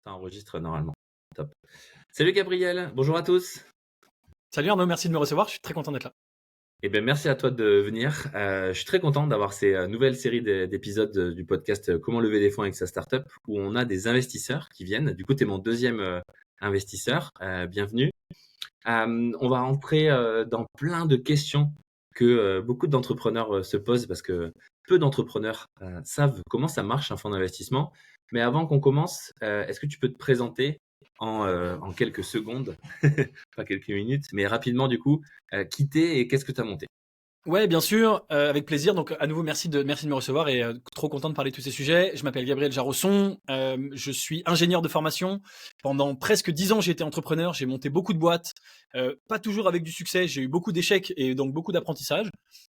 Ça enregistre normalement. Top. Salut Gabriel, bonjour à tous. Salut Arnaud, merci de me recevoir, je suis très content d'être là. Eh bien, merci à toi de venir. Je suis très content d'avoir ces nouvelles séries d'épisodes du podcast Comment lever des fonds avec sa startup, où on a des investisseurs qui viennent. Du coup, tu es mon deuxième investisseur. Bienvenue. On va rentrer dans plein de questions que beaucoup d'entrepreneurs se posent parce que peu d'entrepreneurs savent comment ça marche un fonds d'investissement. Mais avant qu'on commence, est-ce que tu peux te présenter en quelques secondes, pas quelques minutes, mais rapidement du coup, qui t'es et qu'est-ce que tu as monté? Ouais, bien sûr, avec plaisir. Donc à nouveau, merci de me recevoir et trop content de parler de tous ces sujets. Je m'appelle Gabriel Jarosson, je suis ingénieur de formation. Pendant presque 10 ans, j'ai été entrepreneur, j'ai monté beaucoup de boîtes, pas toujours avec du succès, j'ai eu beaucoup d'échecs et donc beaucoup d'apprentissage.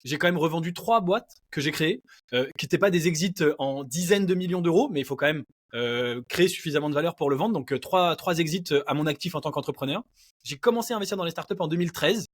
J'ai quand même revendu 3 boîtes que j'ai créées, qui n'étaient pas des exits en dizaines de millions d'euros, mais il faut quand même créer suffisamment de valeur pour le vendre. Donc trois exits à mon actif en tant qu'entrepreneur. J'ai commencé à investir dans les startups en 2013.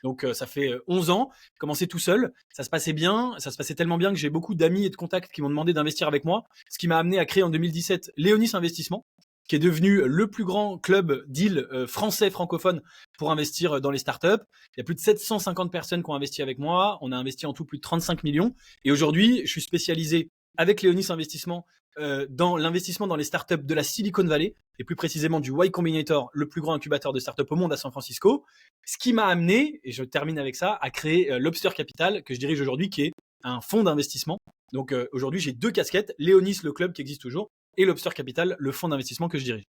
Donc ça fait 11 ans, commencé tout seul, ça se passait bien, ça se passait tellement bien que j'ai beaucoup d'amis et de contacts qui m'ont demandé d'investir avec moi, ce qui m'a amené à créer en 2017 Léonis Investissement, qui est devenu le plus grand club deal français francophone pour investir dans les startups. Il y a plus de 750 personnes qui ont investi avec moi, on a investi en tout plus de 35 millions et aujourd'hui, je suis spécialisé avec Léonis Investissement dans l'investissement dans les startups de la Silicon Valley et plus précisément du Y Combinator, le plus grand incubateur de startups au monde à San Francisco. Ce qui m'a amené, et je termine avec ça, à créer Lobster Capital, que je dirige aujourd'hui, qui est un fonds d'investissement. Donc aujourd'hui, j'ai 2 casquettes, Léonis, le club qui existe toujours, et Lobster Capital, le fonds d'investissement que je dirige.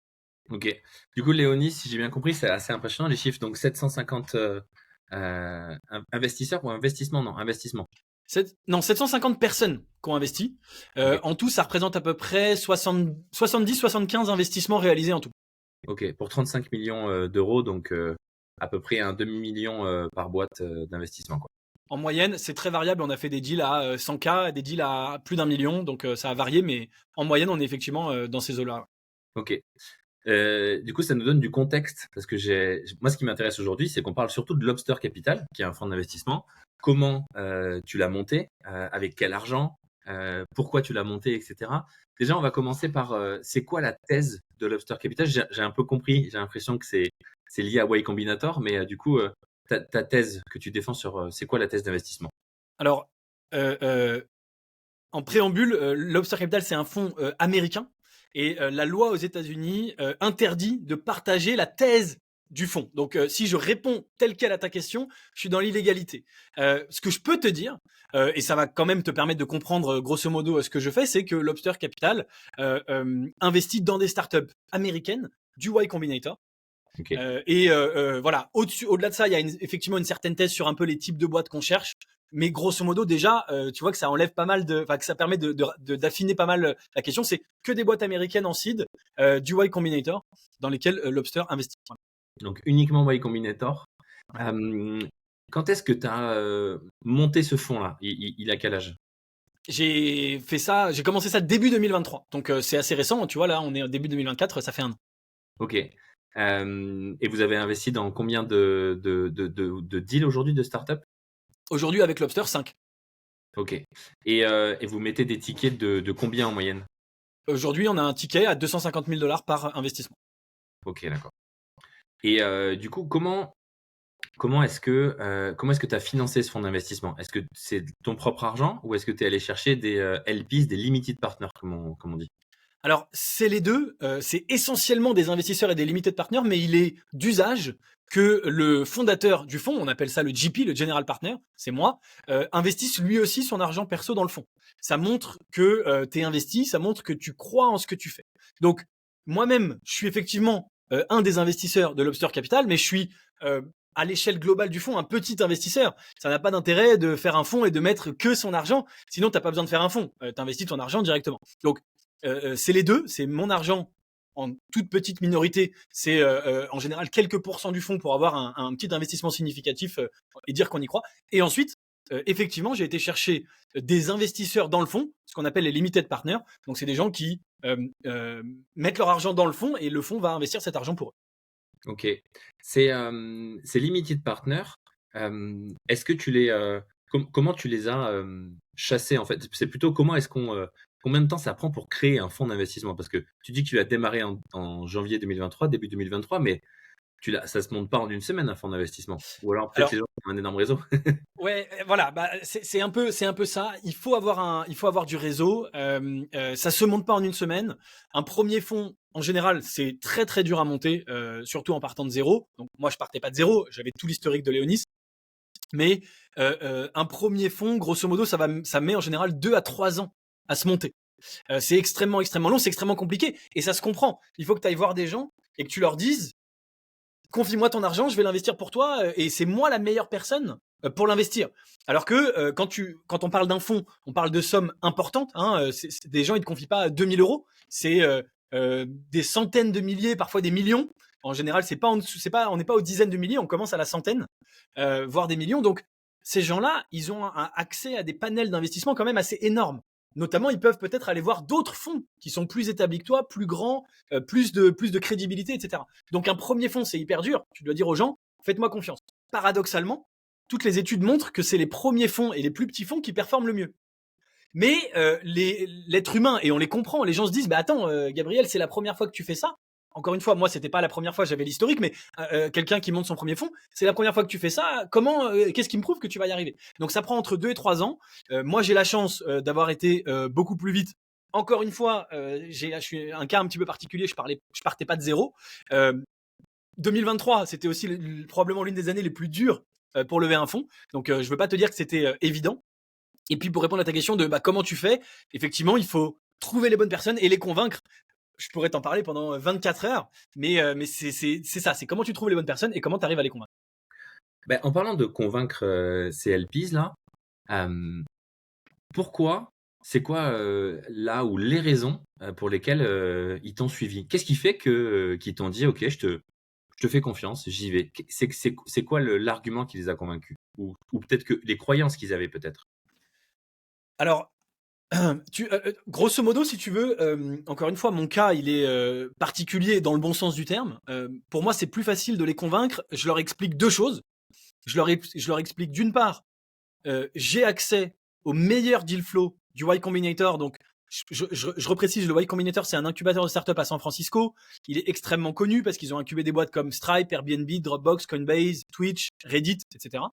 Ok. Du coup, Léonie, si j'ai bien compris, c'est assez impressionnant les chiffres. Donc 750 investisseurs ou investissement? Non, investissement. Non, 750 personnes qui ont investi. Ok. En tout, ça représente à peu près 70-75 investissements réalisés en tout. Ok. Pour 35 millions d'euros, donc à peu près un demi-million par boîte d'investissement, quoi. En moyenne, c'est très variable. On a fait des deals à 100K, des deals à plus d'1 million. Donc ça a varié, mais en moyenne, on est effectivement dans ces eaux-là. Ok. Du coup, ça nous donne du contexte parce que moi, ce qui m'intéresse aujourd'hui, c'est qu'on parle surtout de Lobster Capital, qui est un fonds d'investissement. Comment tu l'as monté, avec quel argent, pourquoi tu l'as monté, etc. Déjà, on va commencer par c'est quoi la thèse de Lobster Capital? J'ai un peu compris, j'ai l'impression que c'est lié à Y Combinator, mais du coup, ta thèse que tu défends sur c'est quoi la thèse d'investissement? Alors, euh, euh, en préambule, Lobster Capital, c'est un fonds américain. Et la loi aux États-Unis interdit de partager la thèse du fonds. Donc, si je réponds tel quel à ta question, je suis dans l'illégalité. Ce que je peux te dire, et ça va quand même te permettre de comprendre grosso modo ce que je fais, c'est que Lobster Capital investit dans des startups américaines du Y Combinator. Ok. Voilà, au-delà de ça, il y a effectivement une certaine thèse sur un peu les types de boîtes qu'on cherche. Mais grosso modo, déjà, tu vois que ça enlève pas mal que ça permet d'affiner pas mal la question. C'est que des boîtes américaines en seed, du Y Combinator, dans lesquelles Lobster investit. Voilà. Donc uniquement Y Combinator. Ouais. Quand est-ce que tu as monté ce fonds-là? Il a quel âge? J'ai commencé ça début 2023. Donc c'est assez récent, tu vois, là, on est au début 2024, ça fait 1 an. Ok. Et vous avez investi dans combien de deals aujourd'hui, de startups? Aujourd'hui, avec Lobster, 5. Ok. Et vous mettez des tickets de combien en moyenne? Aujourd'hui, on a un ticket à 250 000 $ par investissement. Ok, d'accord. Et du coup, comment est-ce que tu as financé ce fonds d'investissement? Est-ce que c'est ton propre argent ou est-ce que tu es allé chercher des LPs, des limited partners, comme on dit? Alors, c'est les deux. C'est essentiellement des investisseurs et des limited partners, mais il est d'usage que le fondateur du fonds, on appelle ça le GP, le General Partner, c'est moi, investisse lui aussi son argent perso dans le fonds. Ça montre que tu es investi, ça montre que tu crois en ce que tu fais. Donc, moi-même, je suis effectivement un des investisseurs de Lobster Capital, mais je suis à l'échelle globale du fonds un petit investisseur. Ça n'a pas d'intérêt de faire un fonds et de mettre que son argent, sinon tu n'as pas besoin de faire un fonds. Tu investis ton argent directement. Donc, c'est les deux, c'est mon argent en toute petite minorité, c'est en général quelques pourcents du fonds pour avoir un petit investissement significatif et dire qu'on y croit. Et ensuite, effectivement, j'ai été chercher des investisseurs dans le fonds, ce qu'on appelle les limited partners. Donc, c'est des gens qui mettent leur argent dans le fonds et le fonds va investir cet argent pour eux. Ok. Ces limited partners, est-ce que comment tu les as chassés en fait? C'est plutôt comment est-ce qu'on combien de temps ça prend pour créer un fonds d'investissement? Parce que tu dis que tu l'as démarré en janvier 2023, début 2023, mais ça se monte pas en une semaine, un fonds d'investissement? Ou alors peut-être Alors les gens ont un énorme réseau? ouais, voilà, bah, c'est un peu ça. Il faut avoir du réseau. Ça se monte pas en une semaine. Un premier fonds, en général, c'est très très dur à monter, surtout en partant de zéro. Donc moi, je partais pas de zéro, j'avais tout l'historique de Léonis. Mais un premier fonds, grosso modo, ça met en général 2 à 3 ans à se monter. C'est extrêmement extrêmement long, c'est extrêmement compliqué, et ça se comprend. Il faut que tu ailles voir des gens et que tu leur dises confie-moi ton argent, je vais l'investir pour toi, et c'est moi la meilleure personne pour l'investir. Alors que quand on parle d'un fonds, on parle de sommes importantes. Hein, des gens ils te confient pas 2 000 euros, c'est des centaines de milliers, parfois des millions. En général, c'est pas en dessous, on n'est pas aux dizaines de milliers, on commence à la centaine, voire des millions. Donc ces gens-là, ils ont un accès à des panels d'investissement quand même assez énormes. Notamment, ils peuvent peut-être aller voir d'autres fonds qui sont plus établis que toi, plus grands, plus de crédibilité, etc. Donc un premier fonds, c'est hyper dur. Tu dois dire aux gens, faites-moi confiance. Paradoxalement, toutes les études montrent que c'est les premiers fonds et les plus petits fonds qui performent le mieux. Mais l'être humain, et on les comprend, les gens se disent, bah attends, Gabriel, c'est la première fois que tu fais ça. Encore une fois, moi, c'était pas la première fois, j'avais l'historique, mais quelqu'un qui monte son premier fonds, c'est la première fois que tu fais ça. Comment, qu'est-ce qui me prouve que tu vas y arriver? Donc ça prend entre 2 et 3 ans. Moi, j'ai la chance d'avoir été beaucoup plus vite. Encore une fois, je suis un cas un petit peu particulier. Je partais pas de zéro. 2023, c'était aussi probablement l'une des années les plus dures pour lever un fonds. Donc, je veux pas te dire que c'était évident. Et puis, pour répondre à ta question de comment tu fais, effectivement, il faut trouver les bonnes personnes et les convaincre. Je pourrais t'en parler pendant 24 heures, mais c'est ça. C'est comment tu trouves les bonnes personnes et comment tu arrives à les convaincre. Ben, en parlant de convaincre ces LPs là, euh, pourquoi, c'est quoi là ou les raisons pour lesquelles ils t'ont suivi? Qu'est-ce qui fait qu'ils t'ont dit OK, je te fais confiance, j'y vais? C'est quoi l'argument qui les a convaincus? Ou peut-être que les croyances qu'ils avaient peut-être? Alors, grosso modo, si tu veux, encore une fois, mon cas, il est particulier dans le bon sens du terme. Pour moi, c'est plus facile de les convaincre. Je leur explique deux choses. Je leur explique d'une part, j'ai accès au meilleur deal flow du Y Combinator. Donc, je reprécise, le Y Combinator, c'est un incubateur de startup à San Francisco. Il est extrêmement connu parce qu'ils ont incubé des boîtes comme Stripe, Airbnb, Dropbox, Coinbase, Twitch, Reddit, etc.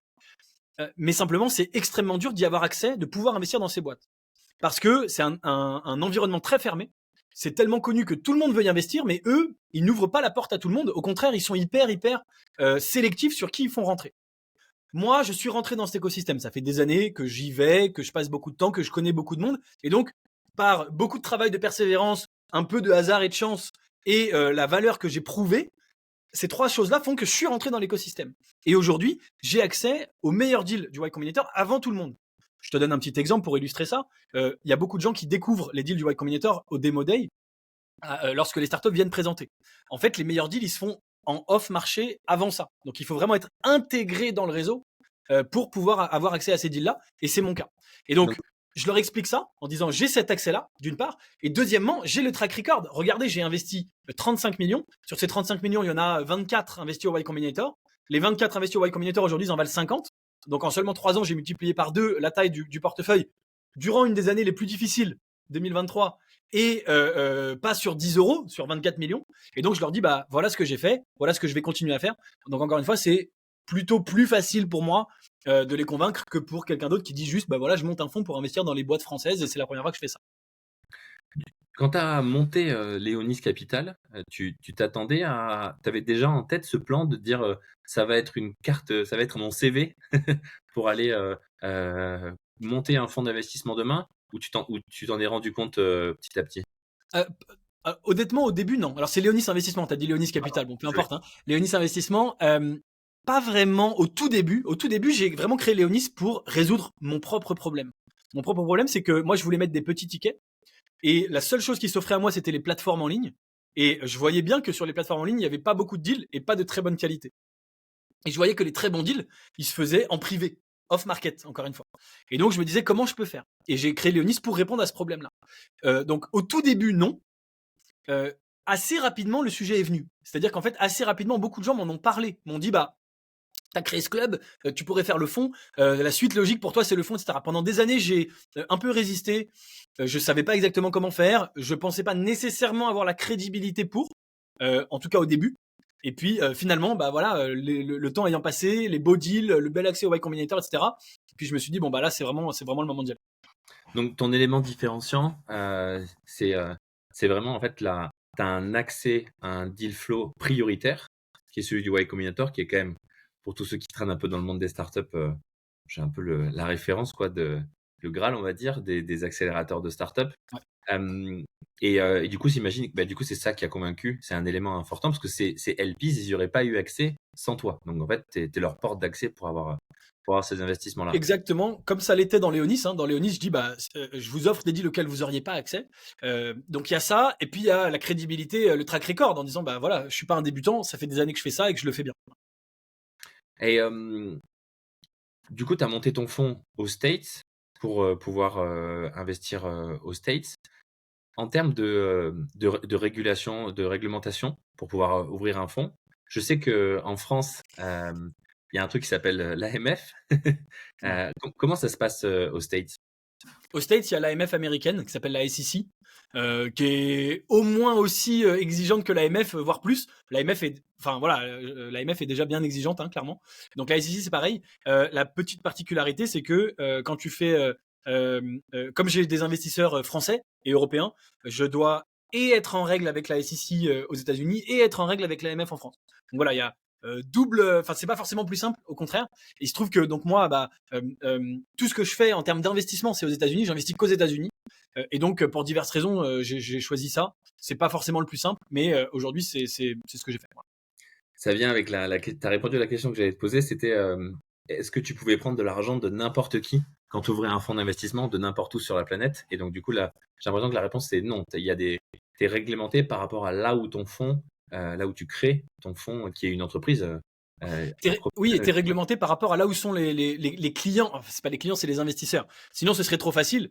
Mais simplement, c'est extrêmement dur d'y avoir accès, de pouvoir investir dans ces boîtes. Parce que c'est un environnement très fermé. C'est tellement connu que tout le monde veut y investir, mais eux, ils n'ouvrent pas la porte à tout le monde. Au contraire, ils sont hyper sélectifs sur qui ils font rentrer. Moi, je suis rentré dans cet écosystème. Ça fait des années que j'y vais, que je passe beaucoup de temps, que je connais beaucoup de monde. Et donc, par beaucoup de travail, de persévérance, un peu de hasard et de chance, et la valeur que j'ai prouvée, ces trois choses-là font que je suis rentré dans l'écosystème. Et aujourd'hui, j'ai accès aux meilleurs deals du Y Combinator avant tout le monde. Je te donne un petit exemple pour illustrer ça. Il y a beaucoup de gens qui découvrent les deals du Y Combinator au Demo Day lorsque les startups viennent présenter. En fait, les meilleurs deals, ils se font en off-marché avant ça. Donc, il faut vraiment être intégré dans le réseau pour pouvoir avoir accès à ces deals-là. Et c'est mon cas. Et donc, Donc, je leur explique ça en disant j'ai cet accès-là, d'une part. Et deuxièmement, j'ai le track record. Regardez, j'ai investi 35 millions. Sur ces 35 millions, il y en a 24 investis au Y Combinator. Les 24 investis au Y Combinator aujourd'hui, ils en valent 50. Donc, en seulement 3 ans, j'ai multiplié par 2 la taille du portefeuille durant une des années les plus difficiles, 2023, et pas sur 10 euros, sur 24 millions. Et donc, je leur dis, bah, voilà ce que j'ai fait, voilà ce que je vais continuer à faire. Donc, encore une fois, c'est plutôt plus facile pour moi de les convaincre que pour quelqu'un d'autre qui dit juste, bah voilà, je monte un fonds pour investir dans les boîtes françaises et c'est la première fois que je fais ça. quand tu as monté Léonis Capital, tu t'attendais à. Tu avais déjà en tête ce plan de dire ça va être une carte, ça va être mon CV pour aller monter un fonds d'investissement demain, ou tu t'en es rendu compte petit à petit? Euh, Honnêtement, au début, non. Alors, c'est Léonis Investissement, tu as dit Léonis Capital, bon, peu Désolé. importe. Hein. Léonis Investissement, pas vraiment au tout début. Au tout début, j'ai vraiment créé Léonis pour résoudre mon propre problème. Mon propre problème, c'est que moi, je voulais mettre des petits tickets. Et la seule chose qui s'offrait à moi, c'était les plateformes en ligne. Et je voyais bien que sur les plateformes en ligne, il n'y avait pas beaucoup de deals et pas de très bonne qualité. Et je voyais que les très bons deals, ils se faisaient en privé, off-market, encore une fois. Et donc, je me disais, comment je peux faire? Et j'ai créé Léonis pour répondre à ce problème-là. Donc, au tout début, non. Assez rapidement, le sujet est venu. C'est-à-dire qu'en fait, assez rapidement, beaucoup de gens m'en ont parlé, m'ont dit, bah, tu as créé ce club, tu pourrais faire le fonds. La suite logique pour toi, c'est le fonds, etc. Pendant des années, j'ai un peu résisté. Je savais pas exactement comment faire. Je pensais pas nécessairement avoir la crédibilité pour, en tout cas au début. Et puis finalement, bah voilà, le temps ayant passé, les beaux deals, le bel accès au Y Combinator, etc. Et puis je me suis dit bon bah là c'est vraiment le moment d'y aller. Donc, ton élément différenciant, c'est vraiment en fait tu as un accès à un deal flow prioritaire, qui est celui du Y Combinator, qui est quand même, pour tous ceux qui traînent un peu dans le monde des startups, j'ai un peu la référence, quoi, le Graal, on va dire, des accélérateurs de startups. Ouais. Et du coup, j'imagine que du coup, c'est ça qui a convaincu. C'est un élément important parce que ces LPs, ils n'y auraient pas eu accès sans toi. Donc, en fait, tu es leur porte d'accès pour avoir ces investissements-là. Exactement, comme ça l'était dans Léonis. Hein. Dans Léonis, je dis bah je vous offre des deals auxquels vous auriez pas accès. Donc il y a ça, et puis il y a la crédibilité, le track record en disant bah voilà, je suis pas un débutant, ça fait des années que je fais ça et que je le fais bien. Et du coup, tu as monté ton fonds aux States pour pouvoir investir aux States. En termes de régulation, de réglementation, pour pouvoir ouvrir un fonds, je sais qu'en France, il y a un truc qui s'appelle l'AMF. Ouais. Comment ça se passe aux States? Aux States, il y a l'AMF américaine qui s'appelle la SEC, qui est au moins aussi exigeante que l'AMF, voire plus. L'AMF est, enfin voilà, l'AMF est déjà bien exigeante, hein, clairement. Donc la SEC c'est pareil. La petite particularité, c'est que quand tu fais, comme j'ai des investisseurs français et européens, je dois et être en règle avec la SEC aux États-Unis et être en règle avec l'AMF en France. Donc voilà, il y a double, enfin c'est pas forcément plus simple, au contraire. Et il se trouve que donc moi, bah tout ce que je fais en termes d'investissement, c'est aux États-Unis. J'investis qu'aux États-Unis. Et donc, pour diverses raisons, j'ai choisi ça. C'est pas forcément le plus simple, mais aujourd'hui, c'est ce que j'ai fait. Voilà. Ça vient avec tu as répondu à la question que j'allais te poser, c'était est-ce que tu pouvais prendre de l'argent de n'importe qui quand tu ouvrais un fonds d'investissement de n'importe où sur la planète? Et donc, du coup, là, j'ai l'impression que la réponse, c'est non. T'es réglementé par rapport à là où ton fonds, là où tu crées ton fonds, qui est une entreprise. Oui, et t'es réglementé par rapport à là où sont les clients. Enfin, c'est pas les clients, c'est les investisseurs. Sinon, ce serait trop facile.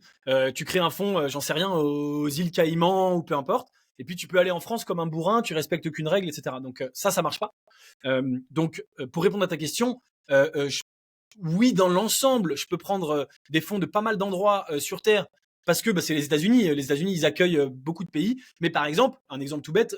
Tu crées un fonds, j'en sais rien, aux îles Caïmans ou peu importe. Et puis tu peux aller en France comme un bourrin, tu respectes aucune règle, etc. Donc ça marche pas. Pour répondre à ta question, oui, dans l'ensemble, je peux prendre des fonds de pas mal d'endroits sur Terre parce que bah, c'est les États-Unis. Les États-Unis, ils accueillent beaucoup de pays. Mais par exemple, un exemple tout bête,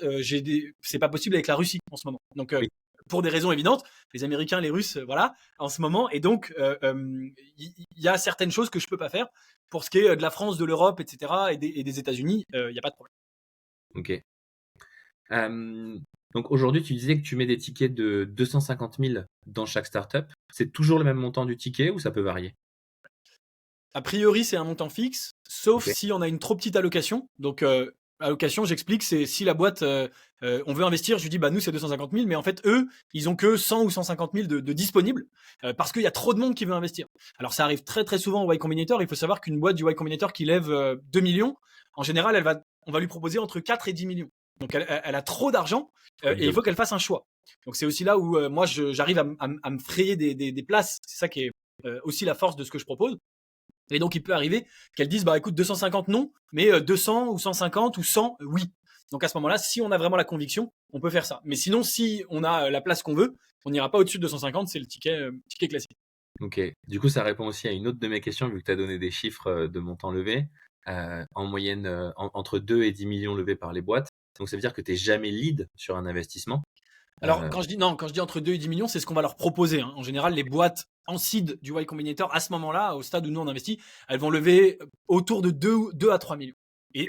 c'est pas possible avec la Russie en ce moment. Donc Oui. pour des raisons évidentes, les Américains, les Russes, voilà, en ce moment. Et donc, il y a certaines choses que je peux pas faire. Pour ce qui est de la France, de l'Europe, etc., et des États-Unis, il n'y a pas de problème. Ok. Donc aujourd'hui, tu disais que tu mets des tickets de 250 000 dans chaque startup. C'est toujours le même montant du ticket ou ça peut varier? A priori, c'est un montant fixe, sauf Ok. si on a une trop petite allocation. Donc, allocation, j'explique, c'est si la boîte, on veut investir, je lui dis, bah nous, c'est 250 000, mais en fait, eux, ils ont que 100 ou 150 000 de disponibles, parce qu'il y a trop de monde qui veut investir. Alors, ça arrive très très souvent au Y Combinator. Il faut savoir qu'une boîte du Y Combinator qui lève 2 millions, en général, on va lui proposer entre 4 et 10 millions. Donc, elle a trop d'argent, et il faut qu'elle fasse un choix. Donc, c'est aussi là où moi, j'arrive à me frayer des places. C'est ça qui est aussi la force de ce que je propose. Et donc, il peut arriver qu'elles disent, bah, écoute, 250 non, mais 200 ou 150 ou 100, oui. Donc, à ce moment-là, si on a vraiment la conviction, on peut faire ça. Mais sinon, si on a la place qu'on veut, on n'ira pas au-dessus de 250, c'est le ticket classique. Ok. Du coup, ça répond aussi à une autre de mes questions, vu que tu as donné des chiffres de montant levé. En moyenne, entre 2 et 10 millions levés par les boîtes. Donc, ça veut dire que tu n'es jamais lead sur un investissement. Alors, quand je dis entre 2 et 10 millions, c'est ce qu'on va leur proposer. Hein. En général, les boîtes en seed du Y Combinator, à ce moment-là, au stade où nous on investit, elles vont lever autour de 2 à 3 millions.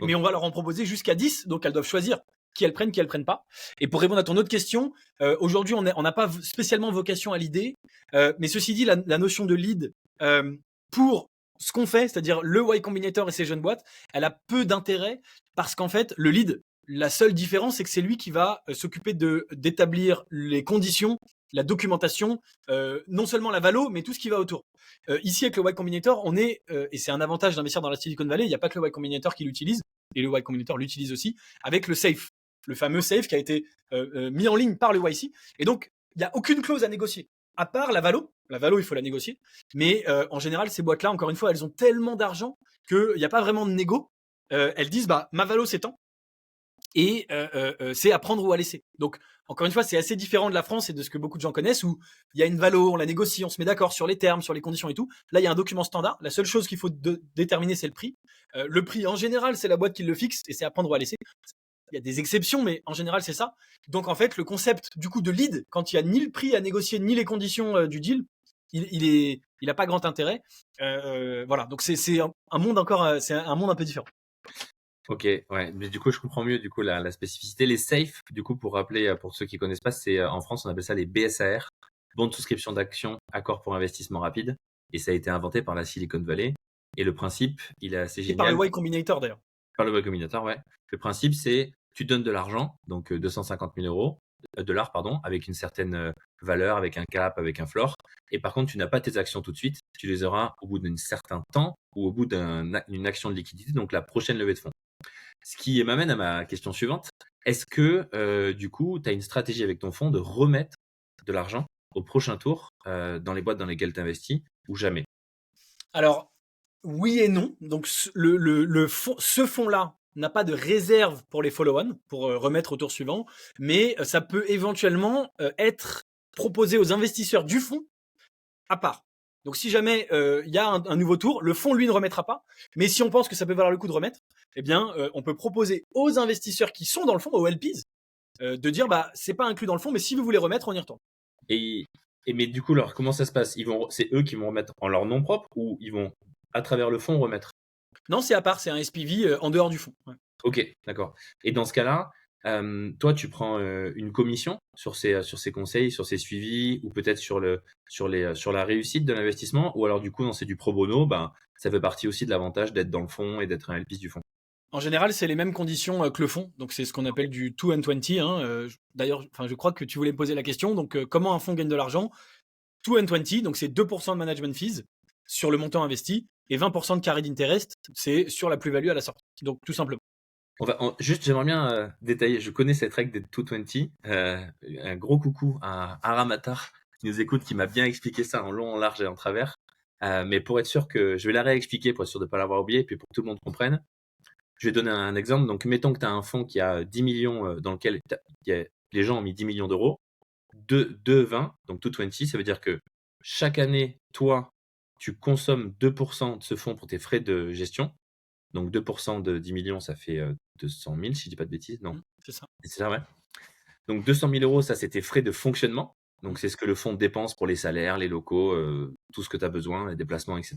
Mais on va leur en proposer jusqu'à 10, donc elles doivent choisir qui elles prennent pas. Et pour répondre à ton autre question, aujourd'hui, on n'a pas spécialement vocation à l'idée, mais ceci dit, la notion de lead, pour ce qu'on fait, c'est-à-dire le Y Combinator et ses jeunes boîtes, elle a peu d'intérêt parce qu'en fait, le lead, la seule différence, c'est que c'est lui qui va s'occuper d'établir les conditions, la documentation, non seulement la valo, mais tout ce qui va autour. Ici, avec le Y Combinator, on est, et c'est un avantage d'investir dans la Silicon Valley, il n'y a pas que le Y Combinator qui l'utilise, et le Y Combinator l'utilise aussi, avec le SAFE, le fameux SAFE qui a été mis en ligne par le YC. Et donc, il n'y a aucune clause à négocier, à part la valo. La valo, il faut la négocier. Mais en général, ces boîtes-là, encore une fois, elles ont tellement d'argent qu'il n'y a pas vraiment de négo. Elles disent, bah, ma valo, c'est tant. Et c'est à prendre ou à laisser. Donc, encore une fois, c'est assez différent de la France et de ce que beaucoup de gens connaissent, où il y a une valo, on la négocie, on se met d'accord sur les termes, sur les conditions et tout. Là, il y a un document standard. La seule chose qu'il faut déterminer, c'est le prix. Le prix, en général, c'est la boîte qui le fixe et c'est à prendre ou à laisser. Il y a des exceptions, mais en général, c'est ça. Donc, en fait, le concept du coup de lead, quand il n'y a ni le prix à négocier, ni les conditions du deal, il a pas grand intérêt. Voilà. Donc, c'est un monde encore, c'est un monde un peu différent. Ok, ouais. Mais du coup, je comprends mieux du coup la spécificité. Les SAFE, du coup, pour rappeler pour ceux qui connaissent pas, c'est en France on appelle ça les BSAR, bons de souscription d'actions, accord pour investissement rapide. Et ça a été inventé par la Silicon Valley. Et le principe, il est assez Et par le génial. Y Combinator d'ailleurs. Par le Y Combinator, ouais. Le principe, c'est tu donnes de l'argent, donc 250 000 euros, dollars, pardon, avec une certaine valeur, avec un cap, avec un floor. Et par contre, tu n'as pas tes actions tout de suite. Tu les auras au bout d'un certain temps ou au bout d'une action de liquidité, donc la prochaine levée de fonds. Ce qui m'amène à ma question suivante. Est-ce que, du coup, tu as une stratégie avec ton fonds de remettre de l'argent au prochain tour dans les boîtes dans lesquelles tu investis ou jamais? Alors, oui et non. Donc, ce fonds-là n'a pas de réserve pour les follow-on, pour remettre au tour suivant, mais ça peut éventuellement être proposé aux investisseurs du fonds à part. Donc, si jamais il y a un nouveau tour, le fonds, lui, ne remettra pas. Mais si on pense que ça peut valoir le coup de remettre, eh bien, on peut proposer aux investisseurs qui sont dans le fonds, aux LPs, de dire, bah, c'est pas inclus dans le fonds, mais si vous voulez remettre, on y retourne. Et, mais du coup, alors, comment ça se passe? C'est eux qui vont remettre en leur nom propre ou ils vont, à travers le fonds, remettre? Non, c'est à part, c'est un SPV en dehors du fonds. Ouais. Ok, d'accord. Et dans ce cas-là, toi, tu prends une commission sur ces conseils, sur ces suivis, ou peut-être sur la réussite de l'investissement, ou alors du coup, non, c'est du pro bono, ben, ça fait partie aussi de l'avantage d'être dans le fond et d'être un LP du fond. En général, c'est les mêmes conditions que le fonds. Donc, c'est ce qu'on appelle du 2 and 20. Hein. D'ailleurs, je crois que tu voulais me poser la question. Donc, comment un fonds gagne de l'argent? 2 and 20, donc c'est 2% de management fees sur le montant investi et 20% de carré d'intérêt, c'est sur la plus-value à la sortie. Donc, tout simplement. Juste, j'aimerais bien détailler. Je connais cette règle des 220. Un gros coucou à Aramatar qui nous écoute, qui m'a bien expliqué ça en long, en large et en travers. Mais pour être sûr que je vais la réexpliquer pour être sûr de ne pas l'avoir oublié, puis pour que tout le monde comprenne. Je vais donner un exemple. Donc, mettons que tu as un fonds qui a 10 millions dans lequel les gens ont mis 10 millions d'euros. 20, donc 220, ça veut dire que chaque année, toi, tu consommes 2% de ce fonds pour tes frais de gestion. Donc 2% de 10 millions, ça fait 200 000, si je dis pas de bêtises. Non, C'est ça. c'est ça, ouais. Donc 200 000 euros, ça c'est tes frais de fonctionnement. Donc c'est ce que le fonds dépense pour les salaires, les locaux, tout ce que tu as besoin, les déplacements, etc.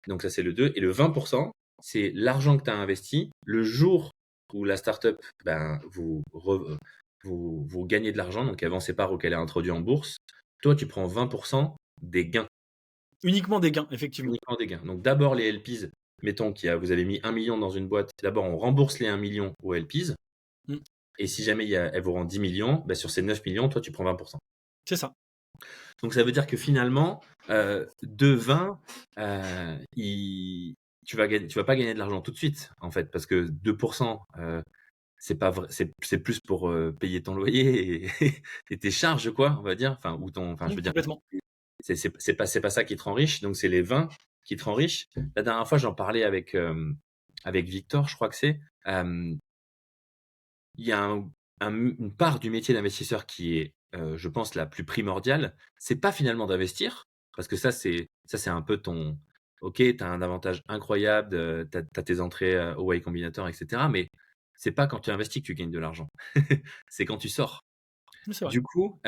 Donc ça c'est le 2. Et le 20%, c'est l'argent que tu as investi. Le jour où la startup, ben, vous gagnez de l'argent, donc elle vend ses parts ou qu'elle est introduite en bourse, toi tu prends 20% des gains. Uniquement des gains, effectivement. Uniquement des gains. Donc d'abord les LPs, mettons vous avez mis 1 million dans une boîte, d'abord on rembourse les 1 million aux LPs, et si jamais elle vous rend 10 millions, ben sur ces 9 millions, toi tu prends 20%. C'est ça. Donc ça veut dire que finalement, de 20, tu vas pas gagner de l'argent tout de suite, en fait, parce que 2%, c'est pas vrai, c'est plus pour payer ton loyer et tes charges, quoi, on va dire. Enfin, je veux dire, Complètement. c'est pas ça qui te rend riche, donc c'est les 20 qui te rend riche. La dernière fois, j'en parlais avec Victor, je crois que c'est. Il y a une part du métier d'investisseur qui est, je pense, la plus primordiale. C'est pas finalement d'investir, parce que ça, c'est un peu ton. Ok, tu as un avantage incroyable, tu as tes entrées au Y Combinator, etc. Mais c'est pas quand tu investis que tu gagnes de l'argent. C'est quand tu sors. C'est vrai. Du coup,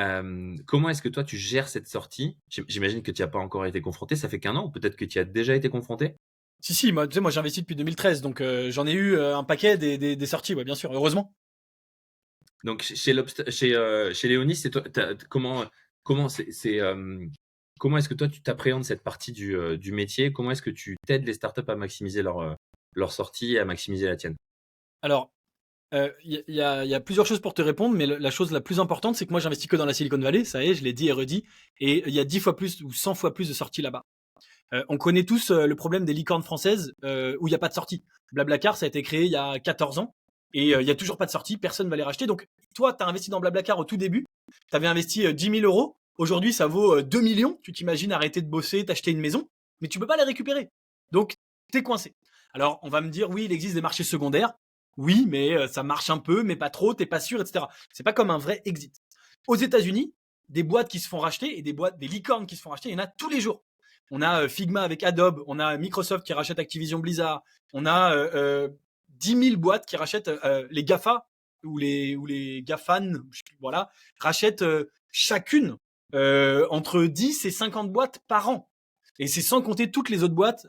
comment est-ce que toi, tu gères cette sortie? J'imagine que tu n'y as pas encore été confronté. Ça fait qu'un an, ou peut-être que tu y as déjà été confronté? Si, moi, tu sais, moi j'ai investi depuis 2013, donc j'en ai eu un paquet des sorties, ouais, bien sûr, heureusement. Donc chez Léonie, c'est toi, comment comment est-ce que toi tu t'appréhendes cette partie du métier? Comment est-ce que tu t'aides les startups à maximiser leur sortie et à maximiser la tienne? Alors, il y a plusieurs choses pour te répondre, mais la chose la plus importante, c'est que moi j'investis que dans la Silicon Valley, ça y est, je l'ai dit et redit, et il y a 10 fois plus ou 100 fois plus de sorties là-bas. On connaît tous le problème des licornes françaises où il n'y a pas de sortie. Blablacar, ça a été créé il y a 14 ans et il n'y a toujours pas de sortie, personne ne va les racheter. Donc, toi, tu as investi dans Blablacar au tout début, tu avais investi 10 000 euros, aujourd'hui ça vaut 2 millions, tu t'imagines arrêter de bosser, t'acheter une maison, mais tu peux pas les récupérer. Donc, tu es coincé. Alors, on va me dire, oui, il existe des marchés secondaires. Oui, mais ça marche un peu, mais pas trop, t'es pas sûr, etc. C'est pas comme un vrai exit. Aux États-Unis, des boîtes qui se font racheter et des licornes qui se font racheter, il y en a tous les jours. On a Figma avec Adobe, on a Microsoft qui rachète Activision Blizzard, on a 10 000 boîtes qui rachètent les GAFA ou les GAFAN, voilà, rachètent chacune entre 10 et 50 boîtes par an. Et c'est sans compter toutes les autres boîtes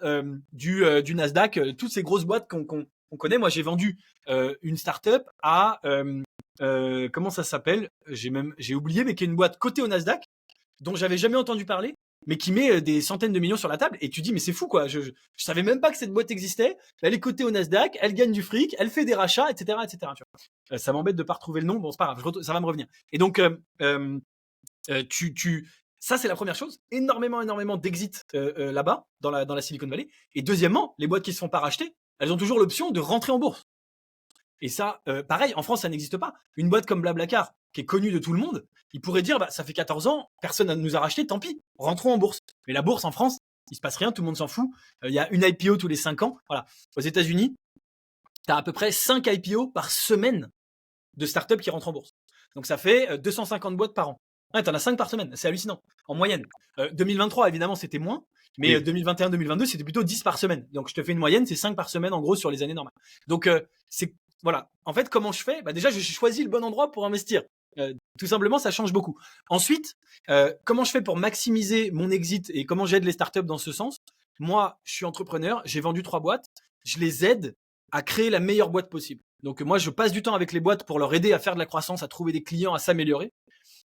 du Nasdaq, toutes ces grosses boîtes qu'on connaît. Moi, j'ai vendu une startup à comment ça s'appelle? J'ai oublié, mais qui est une boîte cotée au Nasdaq dont j'avais jamais entendu parler, mais qui met des centaines de millions sur la table. Et tu dis, mais c'est fou quoi. Je savais même pas que cette boîte existait. Elle est cotée au Nasdaq, elle gagne du fric, elle fait des rachats, etc., etc. Tu vois. Ça m'embête de pas retrouver le nom. Bon, c'est pas grave, ça va me revenir. Et donc, ça c'est la première chose. Énormément d'exit là-bas dans la Silicon Valley. Et deuxièmement, les boîtes qui se font pas racheter, elles ont toujours l'option de rentrer en bourse. Et ça, pareil, en France, ça n'existe pas. Une boîte comme Blablacar, qui est connue de tout le monde, il pourrait dire, bah, ça fait 14 ans, personne ne nous a racheté, tant pis, rentrons en bourse. Mais la bourse en France, il se passe rien, tout le monde s'en fout. Il y a une IPO tous les 5 ans. Voilà. Aux États-Unis, tu as à peu près 5 IPO par semaine de startups qui rentrent en bourse. Donc ça fait 250 boîtes par an. Ouais, t'en as 5 par semaine, c'est hallucinant, en moyenne. 2023, évidemment, c'était moins, mais Oui. 2021-2022, c'était plutôt 10 par semaine. Donc je te fais une moyenne, c'est 5 par semaine en gros sur les années normales. Donc voilà. En fait, comment je fais? Bah déjà, j'ai choisi le bon endroit pour investir. Tout simplement, ça change beaucoup. Ensuite, comment je fais pour maximiser mon exit et comment j'aide les startups dans ce sens? Moi, je suis entrepreneur, j'ai vendu 3 boîtes, je les aide à créer la meilleure boîte possible. Donc moi, je passe du temps avec les boîtes pour leur aider à faire de la croissance, à trouver des clients, à s'améliorer.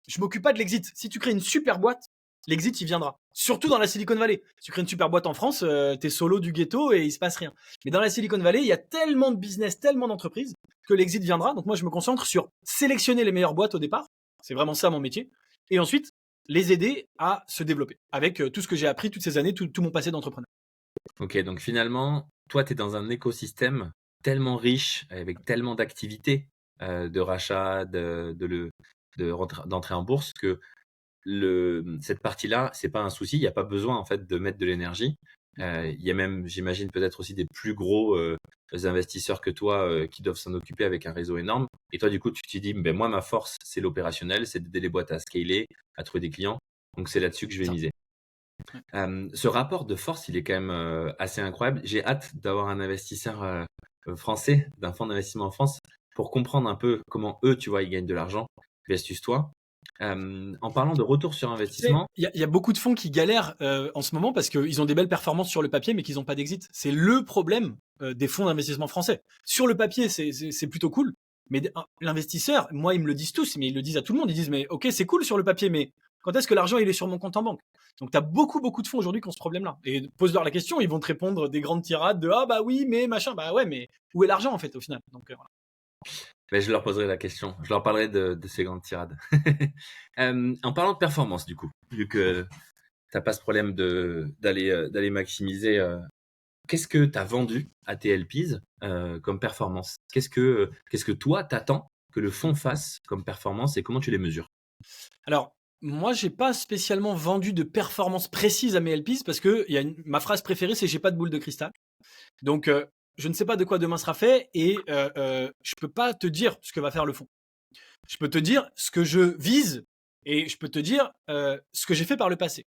Je m'occupe pas de l'exit. Si tu crées une super boîte, l'exit, il viendra. Surtout dans la Silicon Valley. Si tu crées une super boîte en France, t'es solo du ghetto et il se passe rien. Mais dans la Silicon Valley, il y a tellement de business, tellement d'entreprises que l'exit viendra. Donc moi, je me concentre sur sélectionner les meilleures boîtes au départ. C'est vraiment ça mon métier. Et ensuite, les aider à se développer avec tout ce que j'ai appris toutes ces années, tout mon passé d'entrepreneur. Ok, donc finalement, toi, tu es dans un écosystème tellement riche, avec tellement d'activités de rachat, d'entrée en bourse, que cette partie-là, c'est pas un souci. Il n'y a pas besoin en fait de mettre de l'énergie. Il y a même, j'imagine, peut-être aussi des plus gros investisseurs que toi qui doivent s'en occuper avec un réseau énorme. Et toi, du coup, tu te dis, ben moi, ma force, c'est l'opérationnel, c'est d'aider les boîtes à scaler, à trouver des clients. Donc c'est là-dessus que je vais Ça. miser. Ce rapport de force, il est quand même assez incroyable. J'ai hâte d'avoir un investisseur français, d'un fonds d'investissement en France, pour comprendre un peu comment eux, tu vois, ils gagnent de l'argent versus toi. En parlant de retour sur Tu sais, investissement, il y a beaucoup de fonds qui galèrent en ce moment parce qu'ils ont des belles performances sur le papier, mais qu'ils n'ont pas d'exit. C'est le problème des fonds d'investissement français. Sur le papier, c'est plutôt cool, mais l'investisseur, moi, ils me le disent tous, mais ils le disent à tout le monde. Ils disent, mais ok, c'est cool sur le papier, mais quand est-ce que l'argent il est sur mon compte en banque? Donc, tu as beaucoup de fonds aujourd'hui qui ont ce problème-là. Et pose-leur la question, ils vont te répondre des grandes tirades de ah bah oui, mais machin, bah ouais, mais où est l'argent en fait au final? Donc voilà. ben, je leur poserai la question. Je leur parlerai de ces grandes tirades. En parlant de performance, du coup, vu que tu n'as pas ce problème d'aller maximiser, qu'est-ce que tu as vendu à tes LPs comme performance? Qu'est-ce que toi, t'attends que le fonds fasse comme performance et comment tu les mesures? Alors, moi, j'ai pas spécialement vendu de performance précise à mes LPs parce que ma phrase préférée, c'est j'ai pas de boule de cristal. Donc, je ne sais pas de quoi demain sera fait et je peux pas te dire ce que va faire le fonds. Je peux te dire ce que je vise et je peux te dire ce que j'ai fait par le passé.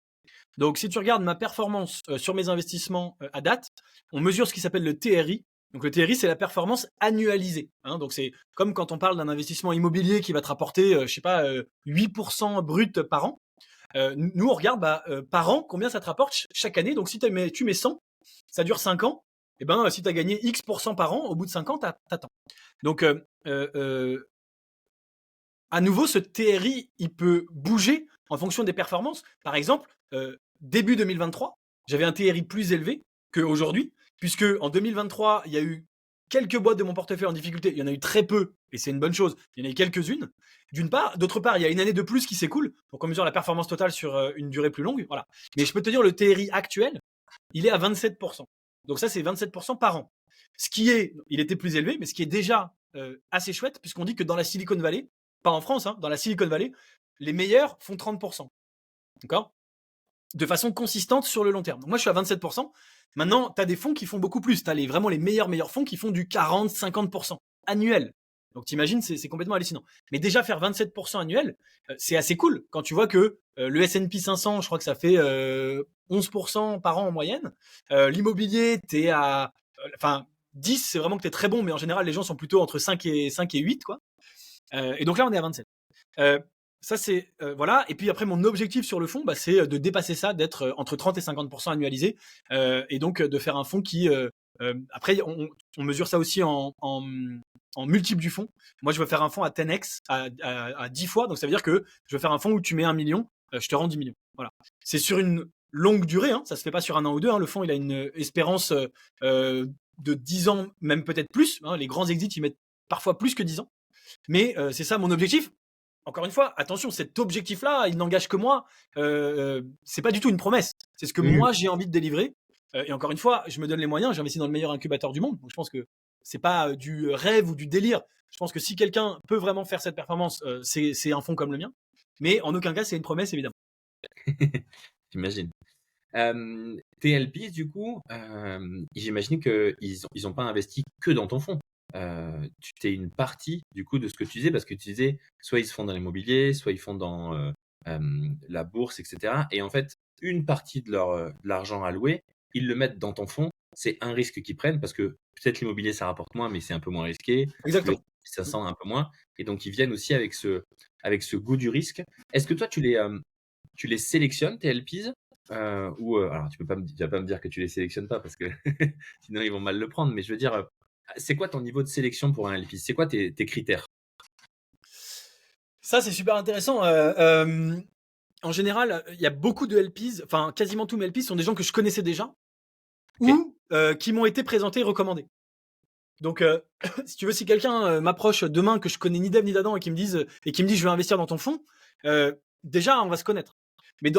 Donc, si tu regardes ma performance sur mes investissements à date, on mesure ce qui s'appelle le TRI. Donc, le TRI, c'est la performance annualisée. Hein. Donc, c'est comme quand on parle d'un investissement immobilier qui va te rapporter, je sais pas, 8% brut par an. Nous, on regarde par an combien ça te rapporte chaque année. Donc, si tu mets 100, ça dure 5 ans. Et ben, si tu as gagné X% par an, au bout de 5 ans, t'attends. Donc, à nouveau, ce TRI, il peut bouger en fonction des performances. Par exemple, début 2023, j'avais un TRI plus élevé qu'aujourd'hui, puisque en 2023, il y a eu quelques boîtes de mon portefeuille en difficulté. Il y en a eu très peu, et c'est une bonne chose. Il y en a eu quelques-unes, d'une part. D'autre part, il y a une année de plus qui s'écoule, donc on mesure la performance totale sur une durée plus longue. Voilà. Mais je peux te dire, le TRI actuel, il est à 27%. Donc ça, c'est 27% par an. Il était plus élevé, mais ce qui est déjà assez chouette, puisqu'on dit que dans la Silicon Valley, pas en France, hein, dans la Silicon Valley, les meilleurs font 30%. D'accord? De façon consistante sur le long terme. Donc moi, je suis à 27%. Maintenant, tu as des fonds qui font beaucoup plus. Tu as vraiment les meilleurs fonds qui font du 40-50%. annuel. Donc t'imagines, c'est complètement hallucinant. Mais déjà faire 27% annuel, c'est assez cool quand tu vois que le S&P 500, je crois que ça fait 11% par an en moyenne. L'immobilier, t'es à, enfin 10, c'est vraiment que t'es très bon, mais en général les gens sont plutôt entre 5 et 8 quoi. Et donc là on est à 27. Euh, Ça c'est voilà. Et puis après mon objectif sur le fond, bah, c'est de dépasser ça, d'être entre 30 et 50% annualisé, et donc de faire un fonds qui après on mesure ça aussi en multiple du fonds. Moi je veux faire un fonds à 10x, à 10 fois, donc ça veut dire que je veux faire un fonds où tu mets 1 million, je te rends 10 millions. Voilà. C'est sur une longue durée, hein, ça se fait pas sur un an ou deux. Hein. Le fonds il a une espérance de 10 ans, même peut-être plus. Hein. Les grands exits ils mettent parfois plus que 10 ans. Mais c'est ça mon objectif. Encore une fois, attention, cet objectif-là, il n'engage que moi. C'est pas du tout une promesse. C'est ce que moi j'ai envie de délivrer. Et encore une fois, je me donne les moyens. J'investis dans le meilleur incubateur du monde. Donc je pense que c'est pas du rêve ou du délire. Je pense que si quelqu'un peut vraiment faire cette performance, c'est un fonds comme le mien. Mais en aucun cas, c'est une promesse, évidemment. J'imagine. TLP, du coup, j'imagine qu'ils ont pas investi que dans ton fonds. Tu t'es une partie du coup de ce que tu disais, parce que tu disais soit ils se font dans l'immobilier, soit ils font dans la bourse, etc. Et en fait, une partie de l'argent alloué, ils le mettent dans ton fonds. C'est un risque qu'ils prennent parce que peut-être l'immobilier ça rapporte moins, mais c'est un peu moins risqué. Exactement. Ça sent un peu moins. Et donc ils viennent aussi avec ce goût du risque. Est-ce que toi tu les sélectionnes, tes LPs, ou alors tu vas pas me dire que tu les sélectionnes pas parce que sinon ils vont mal le prendre, mais je veux dire, c'est quoi ton niveau de sélection pour un LP? C'est quoi tes critères? Ça, c'est super intéressant. En général, il y a beaucoup de LPs, enfin quasiment tous mes LPs sont des gens que je connaissais déjà Ok. ou qui m'ont été présentés et recommandés. Donc, si tu veux, si quelqu'un m'approche demain que je connais ni d'Ève ni d'Adam et qui me dit je veux investir dans ton fonds, déjà on va se connaître.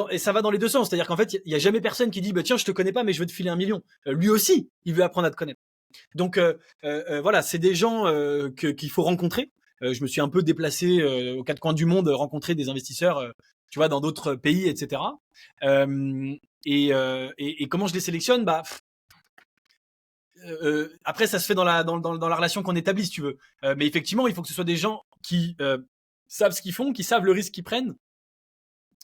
Et ça va dans les deux sens, c'est-à-dire qu'en fait il y a jamais personne qui dit bah tiens je te connais pas mais je veux te filer 1 million. Lui aussi il veut apprendre à te connaître. Donc voilà, c'est des gens qu'il faut rencontrer. Je me suis un peu déplacé aux quatre coins du monde, rencontrer des investisseurs, tu vois, dans d'autres pays, etc. Et comment je les sélectionne, bah après ça se fait dans la relation qu'on établit si tu veux. Mais effectivement il faut que ce soit des gens qui savent ce qu'ils font, qui savent le risque qu'ils prennent.